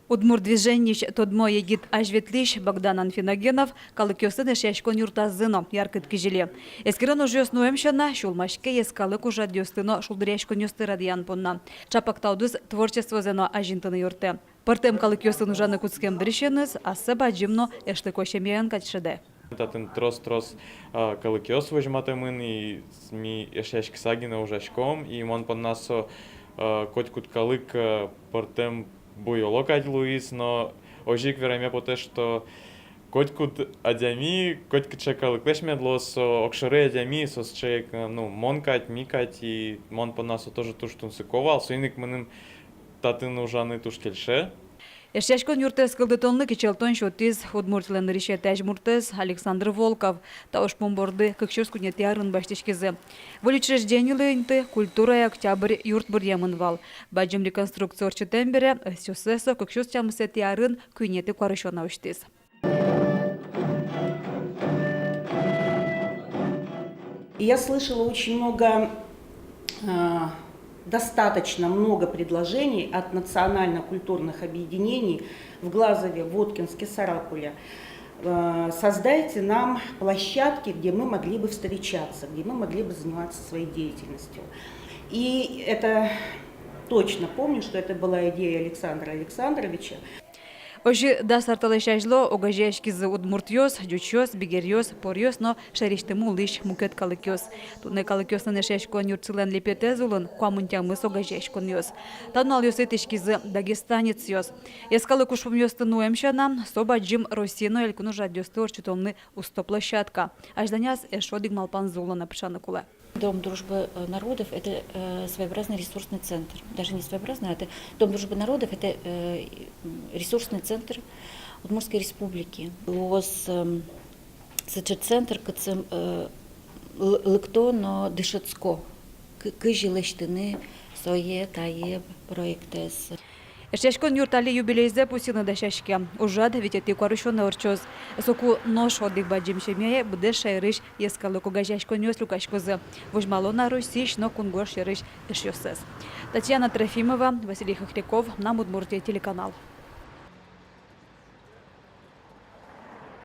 Удмур движеннич тодмо егит ажветлиш Богдан Анфиногенов калыкёсын эшяшкон юртазыно яркыт кижеле. Эскерен ужёс нуэмшана шулмашке ескалык ужа дёстыно шулдыряшкон юстырадиян понна. Чапактаудыз творчество зено ажинтыны юрте. Партем калыкёсын ужаны куцкем дырщеныз, асы баджимно эштыкошемиян качшеде. Татын трос калыкёс выжматымын и ми эшяшки сагина ужашком и мон поннасо котькут калык партем буйолок ать Луис, но ожик вераме поте, что котькут адями, котькут чекалык леш медлос, окшаре адями, сосчек, ну, монкать, микать, и мон по насу тоже туштун сыковал, суйник мыным татын ужаны туштельше. Эшяшкон юртес кылдытонлы кичелтон шотиз удмуртилен решетяж муртес Александр Волков, тауш помборды кыкшёс кунетярын баштешкезе. В учрежденийлы культура октябрь юрт бурьямынвал. Баджим реконструкция орчетембере сёсесо кыкшёс чамысетярын кунеты куарышона уштиз. Я слышала очень много, достаточно много предложений от национально-культурных объединений в Глазове, Воткинске, Сарапуле. Создайте нам площадки, где мы могли бы встречаться, где мы могли бы заниматься своей деятельностью. И это точно помню, что это была идея Александра Александровича. Ожи дасарталышажло огажешкизы удмуртьёс, дючёс, бигерьёс, порьёс, но шариштему лиш мукет калыкёс. Туне калыкёсын эшешкон юрцылен лепетезулын, куамунтямыс огажешкон ёс. Танал ёсетешкизы дагестанец ёс. Ескалы кушпум ёстын уэмшана, соба джим Росино элькуну жадёсты орчутомны устоплощадка. Ажданяс эшодик малпан зулана пшаны куле. Дом дружбы народов – это своеобразный ресурсный центр. Даже не своеобразный, это Дом дружбы народов – это ресурсный центр Удмуртской республики. Лос центр кцем лыкто, но дышецко. Кыжи лештыны сое тае проектес. Эшяшкон юртали юбилейзе пусины дашашке. Ужад витети куарышон орчоз. Соку нож одик баджим шемее буде шайрыш ескалы кугажашкон ёс лукашкозы. Вожмалона Русиш, но кунгош шайрыш эшёсес. Татьяна Трофимова, Василий Хохряков, нам Удмуртия телеканал.